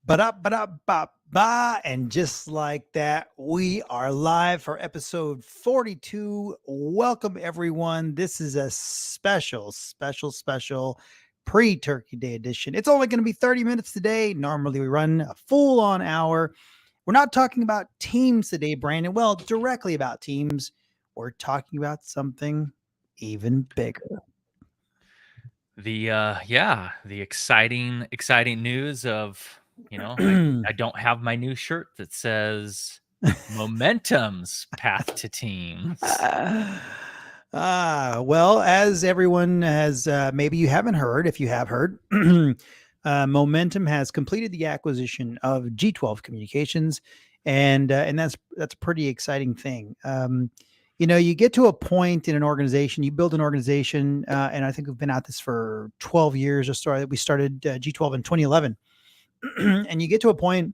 Ba-da-ba-da-ba-ba. And just like that, we are live for episode 42. Welcome, everyone. This is a special pre-Turkey Day edition. It's only going to be 30 minutes today. Normally, we run a full-on hour. We're not talking about teams today, Brandon. Well, directly about teams. We're talking about something even bigger. The exciting news of, I don't have my new shirt that says Momentum's Path to Teams. Well, as everyone has, maybe you haven't heard, if you have heard, Momentum has completed the acquisition of G12 Communications, and that's a pretty exciting thing. You get to a point in an organization, you build an organization, and I think we've been at this for 12 years or so. We started G12 in 2011, and you get to a point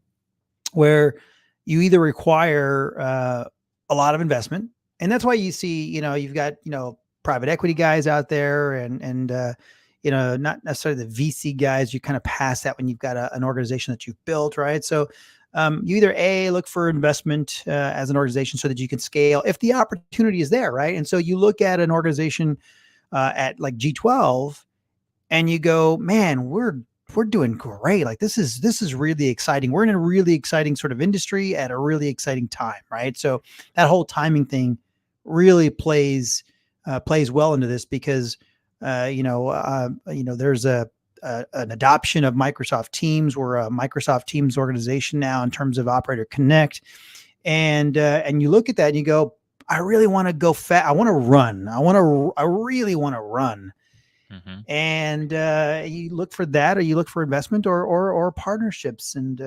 where you either require a lot of investment, and that's why you see, you've got private equity guys out there, and not necessarily the VC guys. You kind of pass that when you've got an organization that you've built, right? So you either look for investment as an organization so that you can scale if the opportunity is there, right? And so you look at an organization at like G12, and you go, man, we're doing great. Like this is really exciting. We're in a really exciting sort of industry at a really exciting time, right? So that whole timing thing really plays well into this because there's an adoption of Microsoft Teams. We're a Microsoft Teams organization now in terms of Operator Connect, and you look at that and you go, I really want to go fast. I want to run. I really want to run. Mm-hmm. And you look for that, or you look for investment, or partnerships, and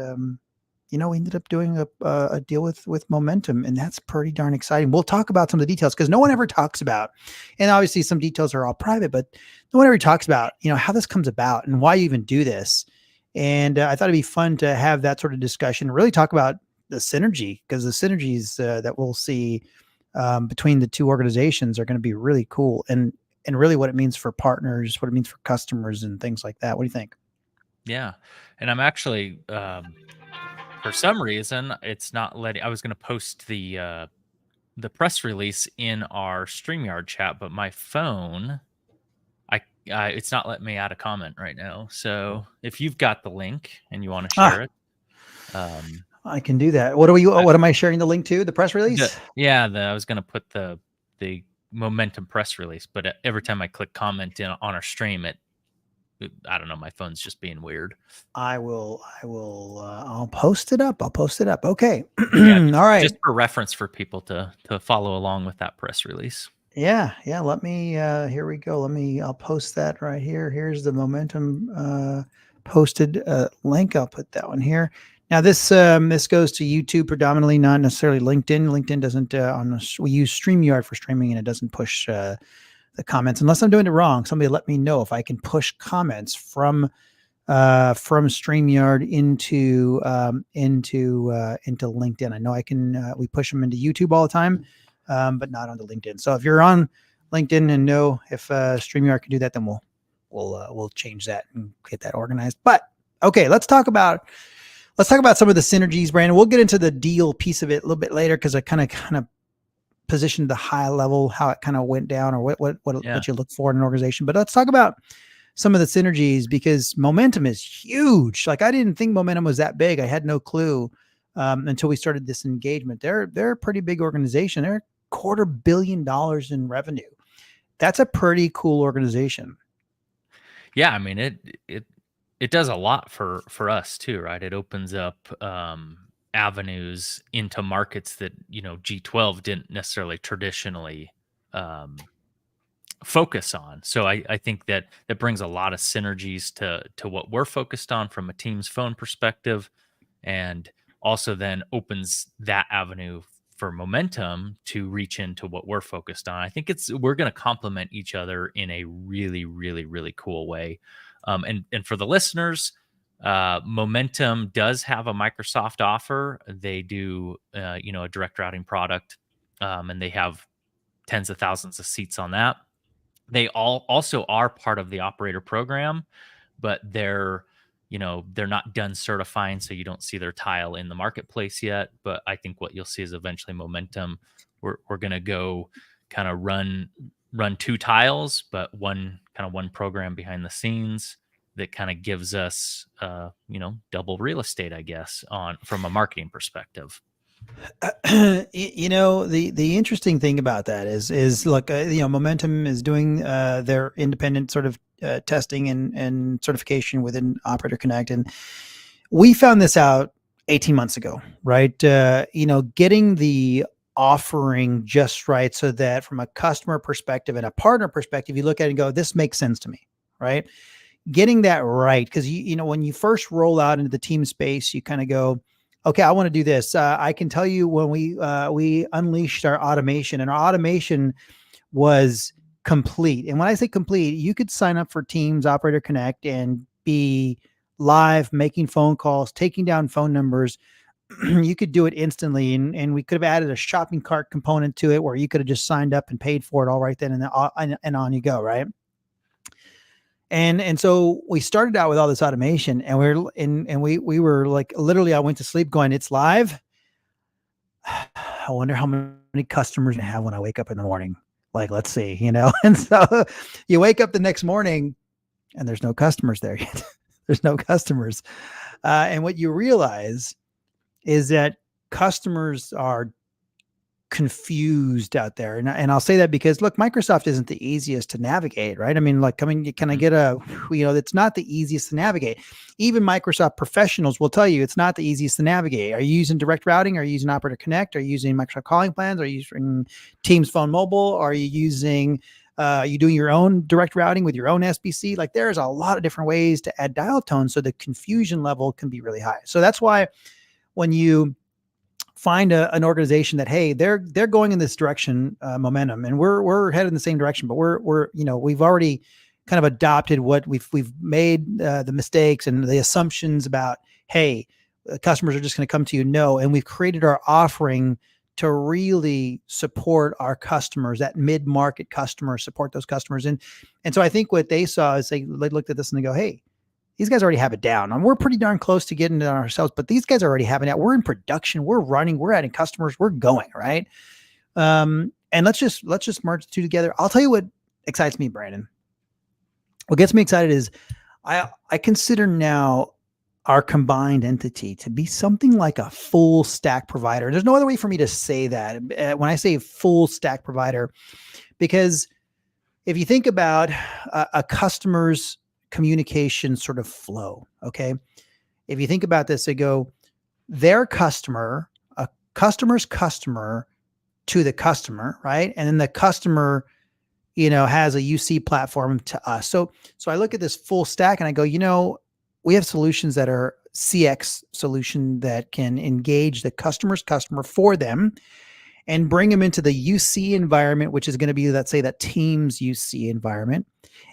we ended up doing a deal with Momentum, and that's pretty darn exciting. We'll talk about some of the details because no one ever talks about, and obviously some details are all private, but no one ever talks about how this comes about and why you even do this. And I thought it'd be fun to have that sort of discussion, really talk about the synergy, because the synergies that we'll see between the two organizations are going to be really cool, and really what it means for partners, what it means for customers, and things like that. What do you think? Yeah, and I'm actually, for some reason, it's not letting. I was going to post the press release in our StreamYard chat, but my phone, it's not letting me add a comment right now. So if you've got the link and you want to share Ah, it, um, I can do that. What am I sharing the link to? The press release? I was gonna put the Momentum press release, but every time I click comment on our stream, I don't know, my phone's just being weird. I'll post it up. Okay. Yeah, All right. just for reference for people to follow along with that press release. Yeah. Let me, here we go. I'll post that right here. Here's the Momentum posted link. I'll put that one here. Now this goes to YouTube predominantly, not necessarily LinkedIn. LinkedIn doesn't we use StreamYard for streaming, and it doesn't push the comments unless I'm doing it wrong. Somebody let me know if I can push comments from StreamYard into LinkedIn. I know I can. We push them into YouTube all the time, but not onto LinkedIn. So if you're on LinkedIn and know if StreamYard can do that, then we'll change that and get that organized. But okay, let's talk about some of the synergies, Brandon. We'll get into the deal piece of it a little bit later because I kind of positioned the high level, how it kind of went down, or what you look for in an organization. But let's talk about some of the synergies, because Momentum is huge. Like, I didn't think Momentum was that big. I had no clue until we started this engagement. They're a pretty big organization. They're $250 million in revenue. That's a pretty cool organization. Yeah, I mean it does a lot for us too, right? It opens up avenues into markets that G12 didn't necessarily traditionally um, focus on. So I think that brings a lot of synergies to what we're focused on from a Teams phone perspective, and also then opens that avenue for Momentum to reach into what we're focused on. I think we're going to complement each other in a really, really, really cool way. And for the listeners, Momentum does have a Microsoft offer. They do, a direct routing product, and they have tens of thousands of seats on that. They all also are part of the operator program, but their they're not done certifying, so you don't see their tile in the marketplace yet. But I think what you'll see is eventually momentum. We're gonna go kind of run two tiles, but one program behind the scenes that kind of gives us double real estate, I guess, on from a marketing perspective. The interesting thing about that is look, Momentum is doing their independent sort of testing and certification within Operator Connect, and we found this out 18 months ago, right? Getting the offering just right so that from a customer perspective and a partner perspective, you look at it and go, this makes sense to me, right? Getting that right. Because when you first roll out into the team space, you kind of go, okay, I want to do this. I can tell you when we unleashed our automation, and our automation was complete. And when I say complete, you could sign up for Teams Operator Connect and be live, making phone calls, taking down phone numbers. You could do it instantly, and we could have added a shopping cart component to it where you could have just signed up and paid for it all right then, and on you go, right? And so we started out with all this automation, and we were like, literally, I went to sleep going, it's live. I wonder how many customers I have when I wake up in the morning. Like, let's see, And so you wake up the next morning, and there's no customers there yet. There's no customers, and what you realize is that customers are confused out there. And I'll say that because look, Microsoft isn't the easiest to navigate, right? I mean, like, can I get it's not the easiest to navigate. Even Microsoft professionals will tell you it's not the easiest to navigate. Are you using direct routing? Are you using Operator Connect? Are you using Microsoft calling plans? Are you using Teams Phone Mobile? Are you using, are you doing your own direct routing with your own SBC? Like, there's a lot of different ways to add dial tone. So the confusion level can be really high. So that's why when you find an organization that, hey, they're going in this direction, Momentum, and we're headed in the same direction, but we've already kind of adopted what we've made the mistakes and the assumptions about, hey, customers are just going to come to you. No, and we've created our offering to really support our customers, that mid-market customer, support those customers, and so I think what they saw is they looked at this and they go, hey, these guys already have it down, and we're pretty darn close to getting it on ourselves, but these guys already have it out. We're in production. We're running. We're adding customers. We're going, right? And let's just merge the two together. I'll tell you what excites me, Brandon. What gets me excited is I consider now our combined entity to be something like a full stack provider. There's no other way for me to say that when I say full stack provider, because if you think about a customer's communication sort of flow. Okay. If you think about this, they go their customer, a customer's customer to the customer, right? And then the customer, has a UC platform to us. So I look at this full stack and I go, we have solutions that are CX solution that can engage the customer's customer for them and bring them into the UC environment, which is going to be, let's say, that Teams UC environment.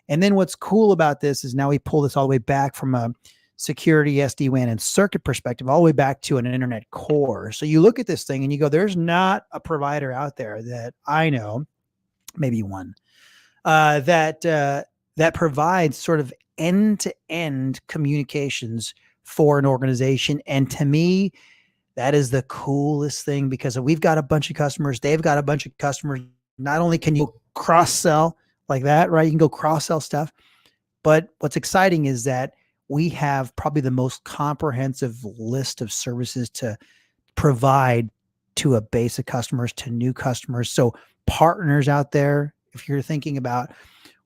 And then what's cool about this is now we pull this all the way back from a security, SD-WAN, and circuit perspective, all the way back to an internet core. So you look at this thing and you go, there's not a provider out there that I know, maybe one, that provides sort of end-to-end communications for an organization. And to me, that is the coolest thing, because we've got a bunch of customers. They've got a bunch of customers. Not only can you cross-sell like that, right? You can go cross-sell stuff. But what's exciting is that we have probably the most comprehensive list of services to provide to a base of customers, to new customers. So partners out there, if you're thinking about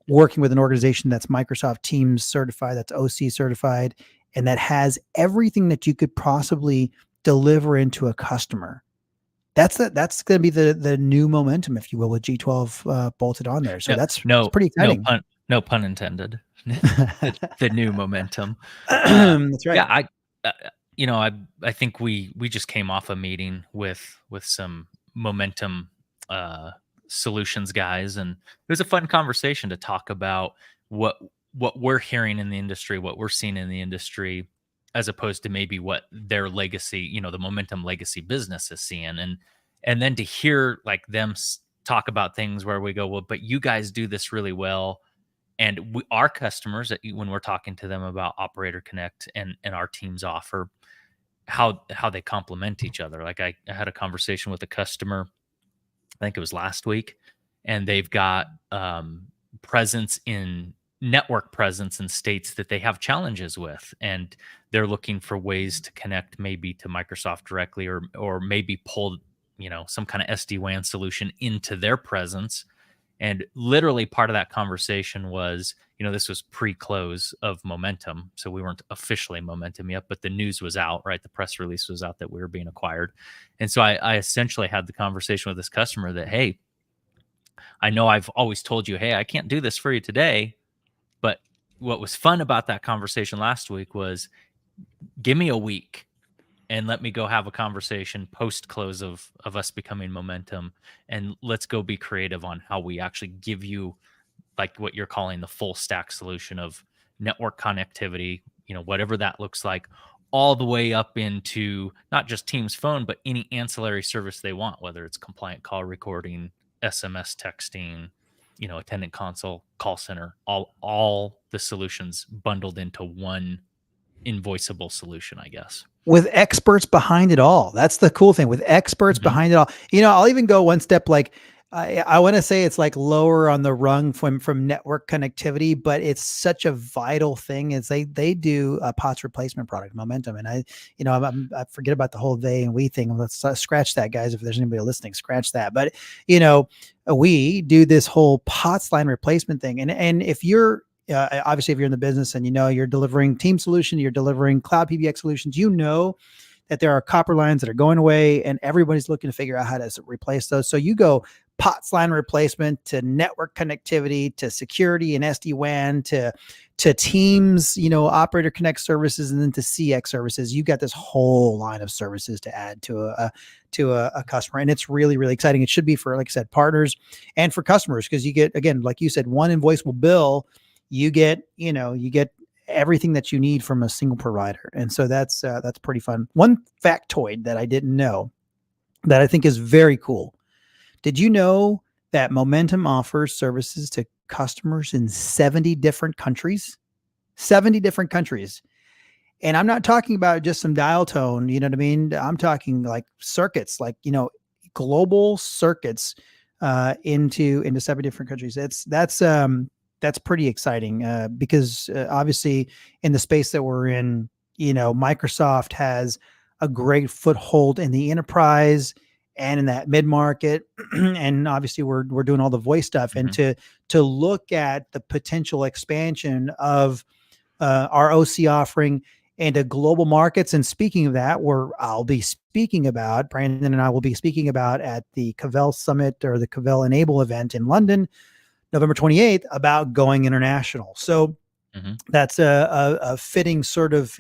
working with an organization that's Microsoft Teams certified, that's OC certified, and that has everything that you could possibly deliver into a customer, that's going to be the new Momentum, if you will, with G12 bolted on there. So that's pretty exciting. No pun intended. the new Momentum. That's right. Yeah, I think we just came off a meeting with some Momentum solutions guys, and it was a fun conversation to talk about what we're hearing in the industry, what we're seeing in the industry, as opposed to maybe what their legacy, the Momentum legacy business is seeing. And then to hear like them talk about things where we go, well, but you guys do this really well. And our customers, when we're talking to them about Operator Connect and our team's offer, how they complement each other. Like I had a conversation with a customer, I think it was last week, and they've got presence in network presence in states that they have challenges with, and they're looking for ways to connect maybe to Microsoft directly, or maybe pull some kind of SD-WAN solution into their presence. And literally part of that conversation was, this was pre-close of Momentum. So we weren't officially Momentum yet, but the news was out, right? The press release was out that we were being acquired. And so I essentially had the conversation with this customer that, hey, I know I've always told you, hey, I can't do this for you today. But what was fun about that conversation last week was, give me a week and let me go have a conversation post close of us becoming Momentum, and let's go be creative on how we actually give you, like what you're calling, the full stack solution of network connectivity, whatever that looks like, all the way up into not just Teams Phone, but any ancillary service they want, whether it's compliant call recording, SMS texting, attendant console, call center, all the solutions bundled into one invoiceable solution, I guess. With experts behind it all. That's the cool thing, with experts behind it all. I'll even go one step, like I want to say it's like lower on the rung from network connectivity, but it's such a vital thing. Is they do a POTS replacement product, Momentum, and I forget about the whole they and we thing. Let's scratch that, guys. If there's anybody listening, scratch that. But we do this whole POTS line replacement thing, and if you're obviously, if you're in the business and you're delivering team solution, you're delivering cloud PBX solutions, that there are copper lines that are going away, and everybody's looking to figure out how to replace those. So you go POTS line replacement to network connectivity to security and SD-WAN to Teams, Operator Connect services, and then to CX services. You got this whole line of services to add to a customer, and it's really, really exciting. It should be for, like I said, partners and for customers, because you get, again, like you said, one invoiceable bill. You get everything that you need from a single provider. And so that's pretty fun. One factoid that I didn't know that I think is very cool. Did you know that Momentum offers services to customers in 70 different countries? 70 different countries. And I'm not talking about just some dial tone, you know what I mean? I'm talking like circuits, like, global circuits into 7 different countries. That's pretty exciting because obviously in the space that we're in, Microsoft has a great foothold in the enterprise and in that mid-market. And obviously we're doing all the voice stuff. And to look at the potential expansion of our OC offering into global markets. And speaking of that, I'll be speaking about, Brandon and I will be speaking about at the Cavell Summit, or the Cavell Enable event in London, November 28th, about going international. So that's a fitting sort of,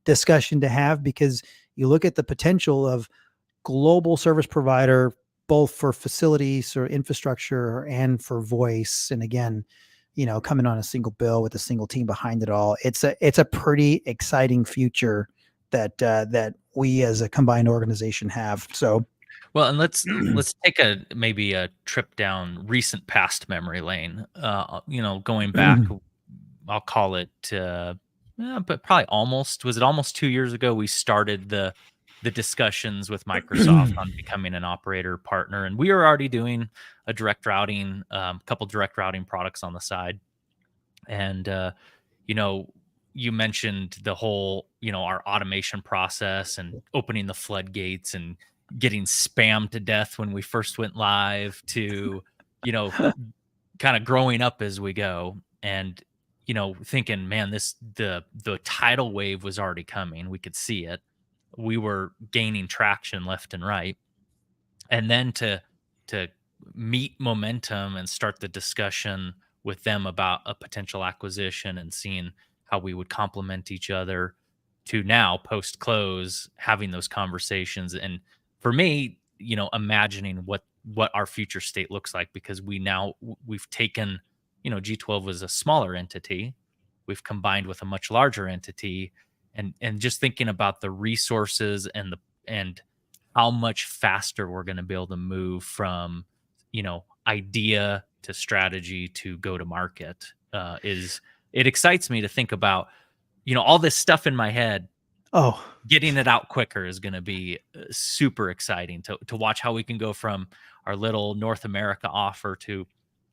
discussion to have, because you look at the potential of global service provider, both for facilities or infrastructure and for voice. And again, coming on a single bill with a single team behind it all. It's a pretty exciting future that we as a combined organization have. So, well, and let's take maybe a trip down recent past memory lane. Going back, I'll call it, but probably almost 2 years ago, we started the discussions with Microsoft on becoming an operator partner, and we were already doing a direct routing, couple direct routing products on the side. And you mentioned the whole, our automation process and opening the floodgates and getting spammed to death when we first went live, to, kind of growing up as we go, and, thinking, man, the tidal wave was already coming. We could see it. We were gaining traction left and right. And then to meet Momentum and start the discussion with them about a potential acquisition and seeing how we would complement each other, to now post close having those conversations. And for me, imagining what our future state looks like, because we've taken, G12 was a smaller entity, we've combined with a much larger entity, and just thinking about the resources and how much faster we're going to be able to move from, idea to strategy to go to market. is it excites me to think about, all this stuff in my head. Oh, Getting it out quicker is going to be super exciting to watch how we can go from our little North America offer to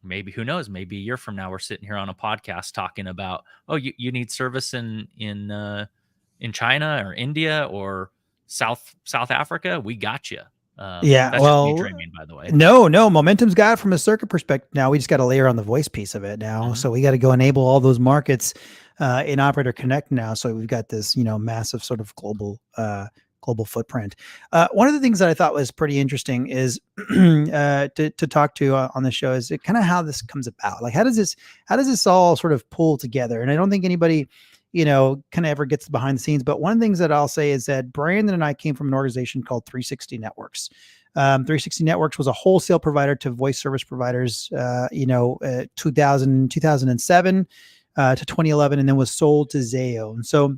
maybe, who knows, maybe a year from now we're sitting here on a podcast talking about, oh, you need service in China or India or South Africa, we got you. yeah. That's just me Well, dreaming, by the way. no, Momentum's got it from a circuit perspective. Now we just got to layer on the voice piece of it now. Mhm. So we got to go enable all those markets in Operator Connect now. So we've got this, massive sort of global footprint. One of the things that I thought was pretty interesting is to talk to on the show is kind of how this comes about. Like, how does this all sort of pull together? And I don't think anybody, kind of ever gets behind the scenes. But one of the things that I'll say is that Brandon and I came from an organization called 360 Networks. 360 Networks was a wholesale provider to voice service providers, 2007 to 2011, and then was sold to Zayo. And so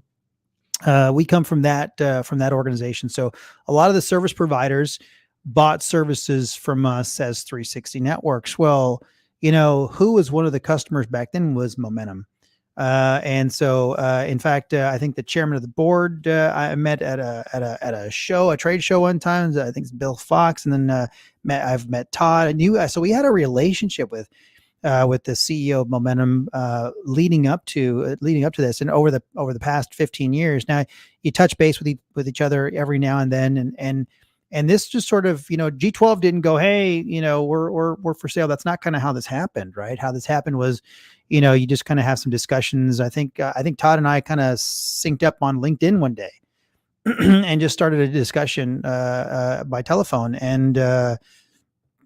we come from that organization. So a lot of the service providers bought services from us as 360 Networks. Well, who was one of the customers back then was Momentum. And so, in fact, I think the chairman of the board I met at a show, a trade show one time. I think it's Bill Fox, and then I've met Todd. And so we had a relationship with the CEO of Momentum leading up to this, and over the past 15 years. Now you touch base with each other every now and then, and this just sort of, G12 didn't go, hey, we're for sale. That's not kind of how this happened, right? How this happened was, you just kind of have some discussions. I think Todd and I kind of synced up on LinkedIn one day and just started a discussion by telephone, and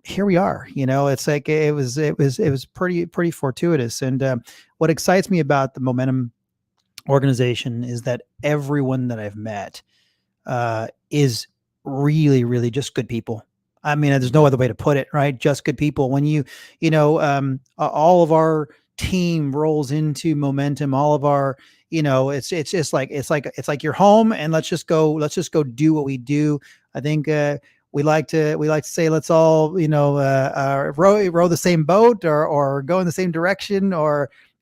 here we are. It's like it was pretty fortuitous. And what excites me about the Momentum organization is that everyone that I've met is really, really just good people. I mean, there's no other way to put it, right? Just good people. When all of our team rolls into Momentum, all of our, it's just like, it's like you're home, and let's just go do what we do. I think we like to say, let's all, row the same boat, or go in the same direction,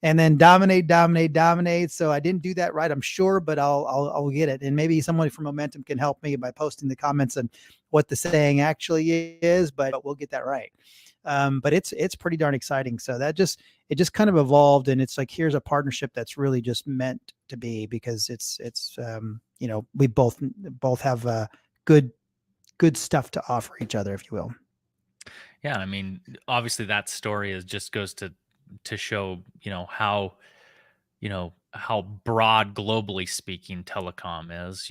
and then dominate. So I didn't do that right, I'm sure, but I'll get it. And maybe someone from Momentum can help me by posting the comments on what the saying actually is, but we'll get that right. But it's pretty darn exciting. So it just kind of evolved, and it's like, here's a partnership that's really just meant to be, because it's we both have good stuff to offer each other, if you will. Yeah, I mean, obviously that story just goes to show, how broad, globally speaking, telecom is,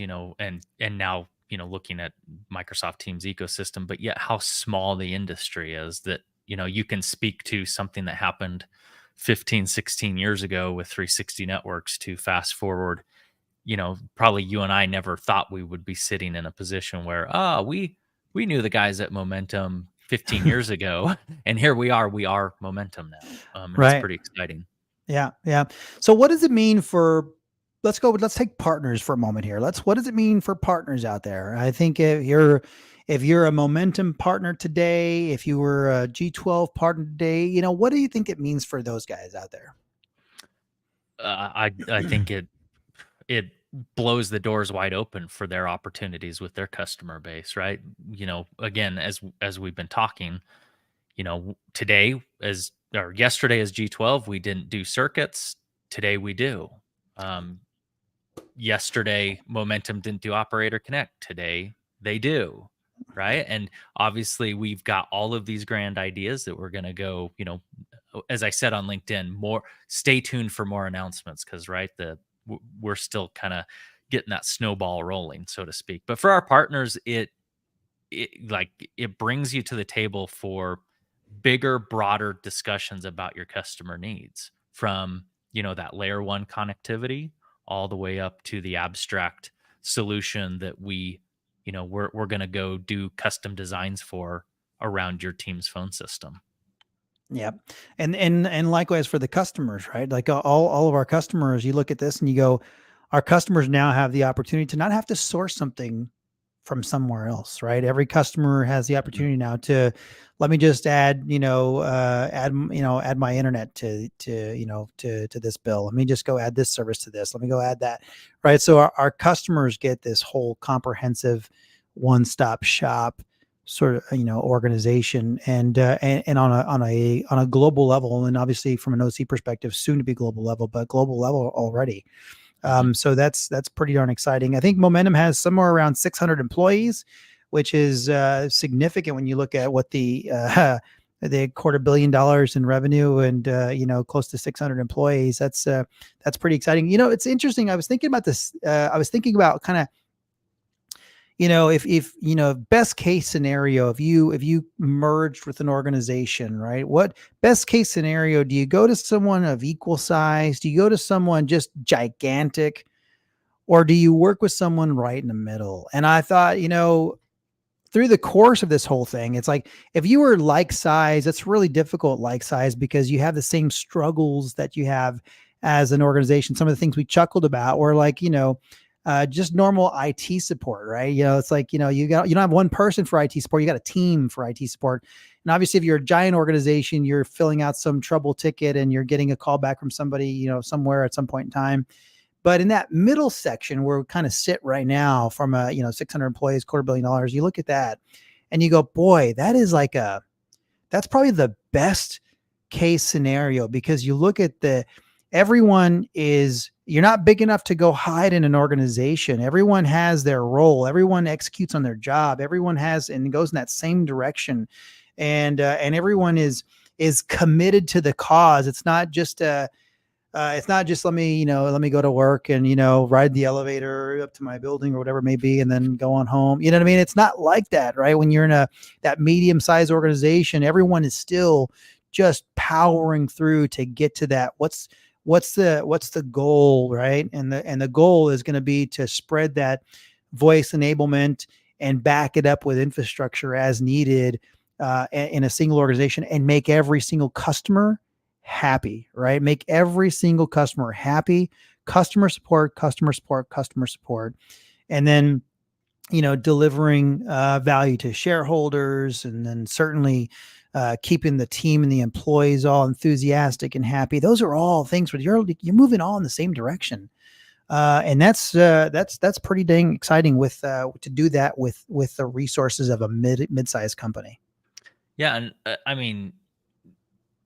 and now, looking at Microsoft Teams ecosystem, but yet how small the industry is, that, you can speak to something that happened 15, 16 years ago with 360 Networks, to fast forward, probably you and I never thought we would be sitting in a position where, we knew the guys at Momentum 15 years ago, and here we are Momentum now. And it's Right. pretty exciting. Yeah. Yeah. So what does it mean for, let's take partners for a moment here. What does it mean for partners out there? I think if you're a Momentum partner today, if you were a G12 partner today, what do you think it means for those guys out there? I think it blows the doors wide open for their opportunities with their customer base, right? Again, as we've been talking, today, or yesterday as G12, we didn't do circuits. Today we do. Yesterday, Momentum didn't do Operator Connect. Today they do, right? And obviously we've got all of these grand ideas that we're going to go, as I said on LinkedIn, stay tuned for more announcements, because right, we're still kind of getting that snowball rolling, so to speak. But for our partners, it brings you to the table for bigger, broader discussions about your customer needs, from, that layer one connectivity all the way up to the abstract solution that we're going to go do custom designs for around your team's phone system. Yeah. And likewise for the customers, right? Like all of our customers, you look at this and you go, our customers now have the opportunity to not have to source something from somewhere else, right? Every customer has the opportunity now to, let me just add, add my internet to this bill. Let me just go add this service to this. Let me go add that, right? So our customers get this whole comprehensive one-stop shop sort of organization, and on a global level, and obviously from an OC perspective, soon to be global level, but global level already. So that's pretty darn exciting. I think Momentum has somewhere around 600 employees, which is significant when you look at what the $250 million in revenue, and close to 600 employees. That's pretty exciting. It's interesting. I was thinking about this. I was thinking about kind of, if best case scenario, if you merged with an organization, right? What best case scenario, do you go to someone of equal size? Do you go to someone just gigantic, or do you work with someone right in the middle? And I thought, through the course of this whole thing, it's like, if you were like size, it's really difficult like size, because you have the same struggles that you have as an organization. Some of the things we chuckled about were like, just normal IT support, right? It's like, you don't have one person for IT support, you got a team for IT support. And obviously, if you're a giant organization, you're filling out some trouble ticket and you're getting a call back from somebody, somewhere at some point in time. But in that middle section where we kind of sit right now, from 600 employees, $250 million, you look at that and you go, boy, that's probably the best case scenario, because you look at you're not big enough to go hide in an organization. Everyone has their role. Everyone executes on their job. Everyone has, and goes in that same direction. And everyone is committed to the cause. It's not just let me go to work and, ride the elevator up to my building or whatever it may be, and then go on home. You know what I mean? It's not like that, right? When you're in that medium-sized organization, everyone is still just powering through to get to that. What's the goal, right? And the goal is going to be to spread that voice enablement and back it up with infrastructure as needed, in a single organization, and make every single customer happy, right? Make every single customer happy. Customer support, customer support, customer support. And then, delivering value to shareholders, and then certainly keeping the team and the employees all enthusiastic and happy. Those are all things where you're moving all in the same direction. And that's pretty dang exciting to do that with the resources of a mid-sized company. Yeah. And I mean,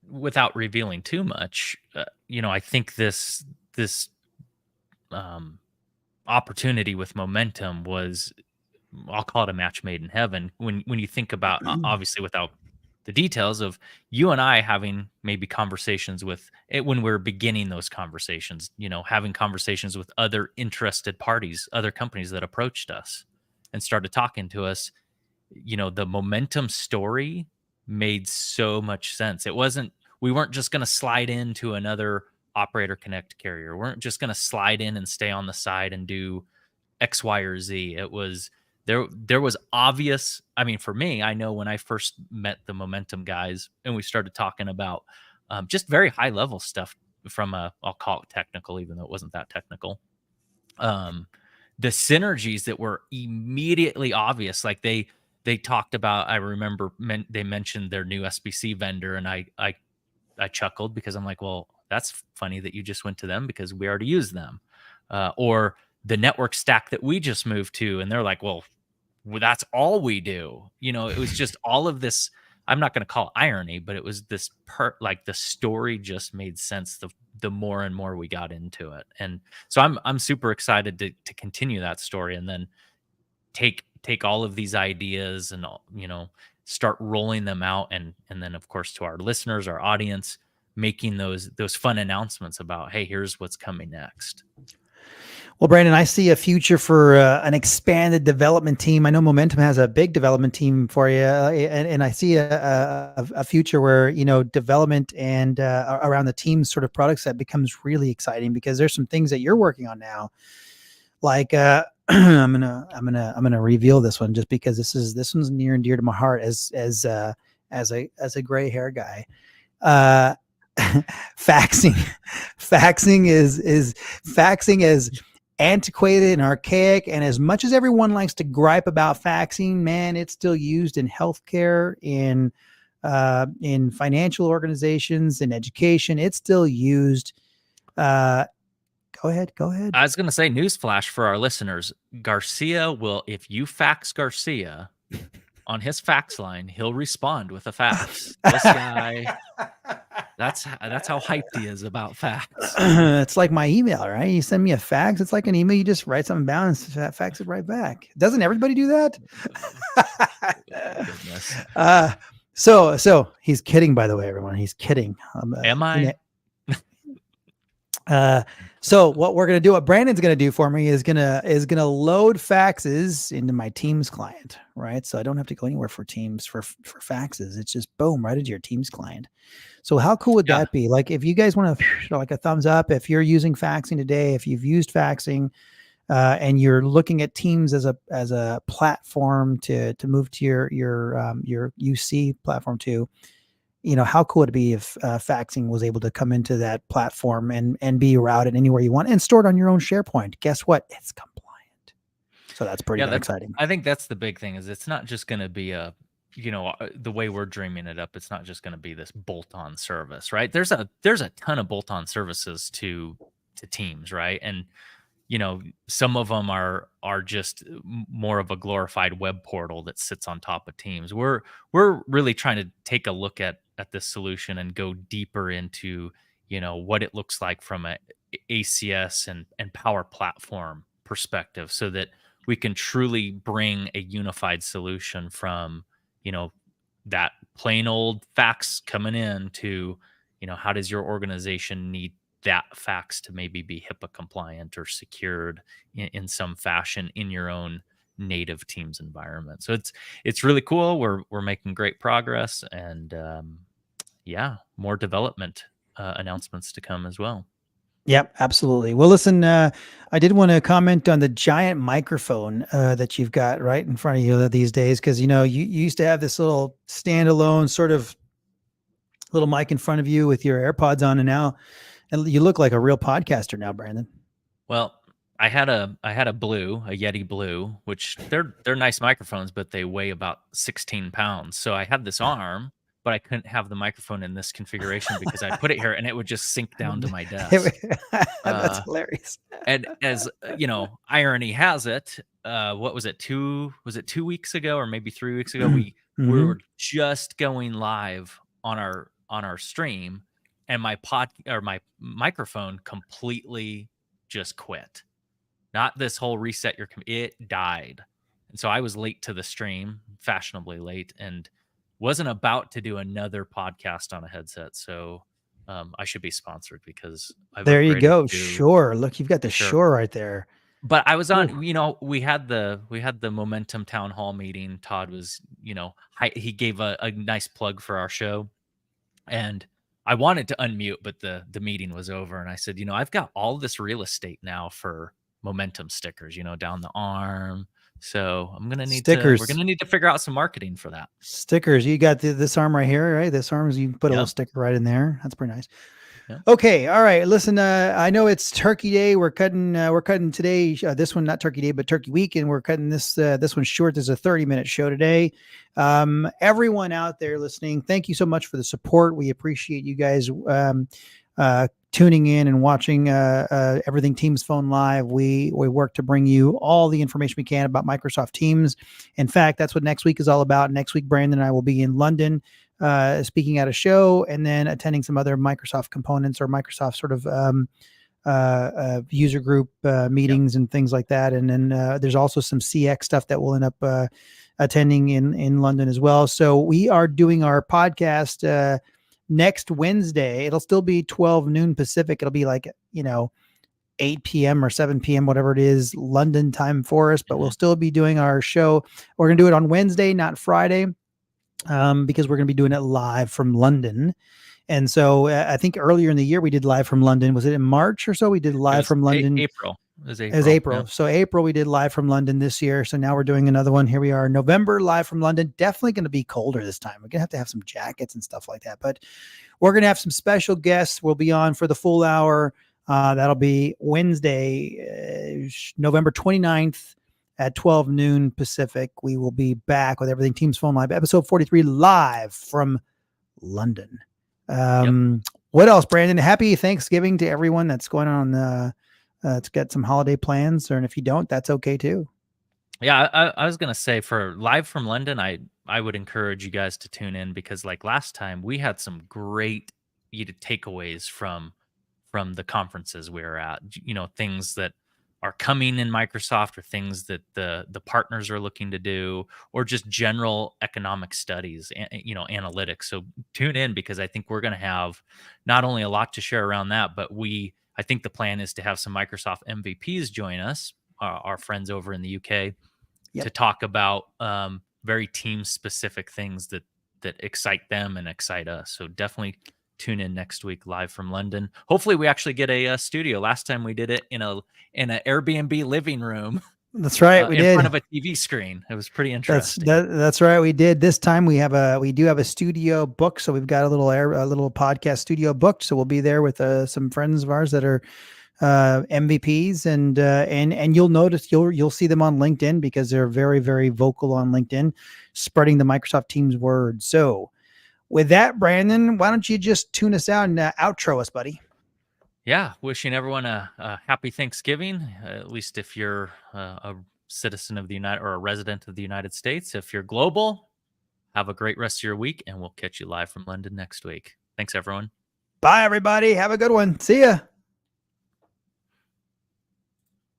without revealing too much, I think this opportunity with Momentum was, I'll call it a match made in heaven. When you think about, obviously, without the details of you and I having maybe conversations with it, when we're beginning those conversations, having conversations with other interested parties, other companies that approached us and started talking to us, the Momentum story made so much sense. We weren't just going to slide into another Operator Connect carrier. We weren't just going to slide in and stay on the side and do X, Y, or Z. It was, there was obvious. I mean, for me, I know when I first met the Momentum guys and we started talking about just very high level stuff from I'll call it technical, even though it wasn't that technical. The synergies that were immediately obvious, like they talked about, I remember they mentioned their new SBC vendor, and I chuckled, because I'm like, well, that's funny that you just went to them, because we already use them. Or the network stack that we just moved to, and they're like, well, that's all we do. It was just all of this. I'm not going to call it irony, but it was this like the story just made sense the more and more we got into it. And so I'm super excited to continue that story, and then take all of these ideas and, start rolling them out. And then, of course, to our listeners, our audience, making those fun announcements about, hey, here's what's coming next. Well, Brandon, I see a future for an expanded development team. I know Momentum has a big development team for you, and I see a future where, development and around the team sort of product set becomes really exciting, because there's some things that you're working on now. Like I'm gonna reveal this one, just because this one's near and dear to my heart as a gray hair guy. Faxing is antiquated and archaic. And as much as everyone likes to gripe about faxing, man, it's still used in healthcare, in financial organizations, in education. It's still used. Go ahead. I was going to say, newsflash for our listeners: Garcia will, if you fax Garcia on his fax line, he'll respond with a fax. This guy, that's how hyped he is about fax. It's like my email, right? You send me a fax. It's like an email. You just write something down and fax it right back. Doesn't everybody do that? Goodness. So he's kidding, by the way, everyone. He's kidding. Am I? So what we're gonna do, what Brandon's gonna do for me is gonna load faxes into my Teams client, right? So I don't have to go anywhere for Teams for faxes. It's just boom right into your Teams client. So how cool would that be? Like, if you guys want to like a thumbs up, if you're using faxing today, if you've used faxing, and you're looking at Teams as a platform to move to your UC platform to. How cool would it be if faxing was able to come into that platform and be routed anywhere you want and stored on your own SharePoint? Guess what? It's compliant. So that's pretty exciting. I think that's the big thing, is it's not just going to be the way we're dreaming it up. It's not just going to be this bolt-on service, right? There's a ton of bolt-on services to Teams, right? And some of them are just more of a glorified web portal that sits on top of Teams. We're really trying to take a look at this solution and go deeper into what it looks like from a ACS and Power Platform perspective, so that we can truly bring a unified solution from that plain old fax coming in to how does your organization need that fax to maybe be HIPAA compliant or secured in some fashion in your own native Teams environment. So it's really cool. We're making great progress, and more development announcements to come as well. Yep, absolutely. Well, listen, I did want to comment on the giant microphone that you've got right in front of you these days, because you used to have this little standalone sort of little mic in front of you with your AirPods on, and now you look like a real podcaster now, Brandon. Well, I had a Yeti Blue, which they're nice microphones, but they weigh about 16 pounds. So I had this arm, but I couldn't have the microphone in this configuration because I put it here and it would just sink down to my desk. That's hilarious. And as irony has it, what was it? 2 weeks ago or maybe 3 weeks ago? We were just going live on our stream, and my microphone completely just quit. Not this whole reset it died. And so I was late to the stream, fashionably late, and wasn't about to do another podcast on a headset. So I should be sponsored because there you go. Sure. Look, you've got the Shure right there. But I was on, we had the Momentum Town Hall meeting. Todd was, he gave a nice plug for our show, and I wanted to unmute, but the meeting was over, and I said, I've got all this real estate now for Momentum stickers, down the arm. So I'm gonna need stickers. We're gonna need to figure out some marketing for that. Stickers. You got this arm right here, right? This arm, you put a little sticker right in there. That's pretty nice. Yeah. Okay. All right. Listen, I know it's Turkey Day. We're cutting today. This one, not Turkey Day, but Turkey Week. And we're cutting this one short. There's a 30-minute show today. Everyone out there listening, thank you so much for the support. We appreciate you guys tuning in and watching Everything Teams Phone Live. We work to bring you all the information we can about Microsoft Teams. In fact, that's what next week is all about. Next week, Brandon and I will be in London speaking at a show, and then attending some other Microsoft components or Microsoft sort of user group meetings and things like that. And then there's also some CX stuff that we'll end up attending in London as well. So we are doing our podcast next Wednesday. It'll still be 12 noon Pacific. It'll be like, 8 p.m. or 7 p.m., whatever it is, London time for us, but we'll still be doing our show. We're going to do it on Wednesday, not Friday, because we're going to be doing it live from London. And so I think earlier in the year we did live from London. Was it in March or so? We did live from London. April. It was April. Yeah. So April we did live from London this year. So now we're doing another one. Here we are, November, live from London. Definitely going to be colder this time. We're going to have some jackets and stuff like that. But we're going to have some special guests. We'll be on for the full hour. That'll be Wednesday, November 29th at 12 noon Pacific. We will be back with Everything Teams Phone Live, episode 43, live from London. Yep. What else, Brandon? Happy Thanksgiving to everyone that's going on. To get some holiday plans, or and if you don't, that's okay too. Yeah, I was gonna say for live from London, I would encourage you guys to tune in because like last time we had some great takeaways from the conferences we were at. Things that are coming in Microsoft or things that the partners are looking to do, or just general economic studies and analytics. So tune in because I think we're gonna have not only a lot to share around that, but I think the plan is to have some Microsoft MVPs join us, our friends over in the UK, Yep. to talk about very team specific things that excite them and excite us. So definitely tune in next week live from London. Hopefully we actually get a studio. Last time we did it in an Airbnb living room. That's right, we in did. front of a TV screen. It was pretty interesting. That's right, we did. This time we do have a studio booked, so we've got a little podcast studio booked. So we'll be there with some friends of ours that are MVPs, and you'll notice you'll see them on LinkedIn because they're very, very vocal on LinkedIn, spreading the Microsoft Teams word. So with that, Brandon, why don't you just tune us out and outro us, buddy? Yeah, wishing everyone a happy Thanksgiving. At least if you're a citizen of the United or a resident of the United States. If you're global, have a great rest of your week, and we'll catch you live from London next week. Thanks, everyone. Bye, everybody. Have a good one. See ya.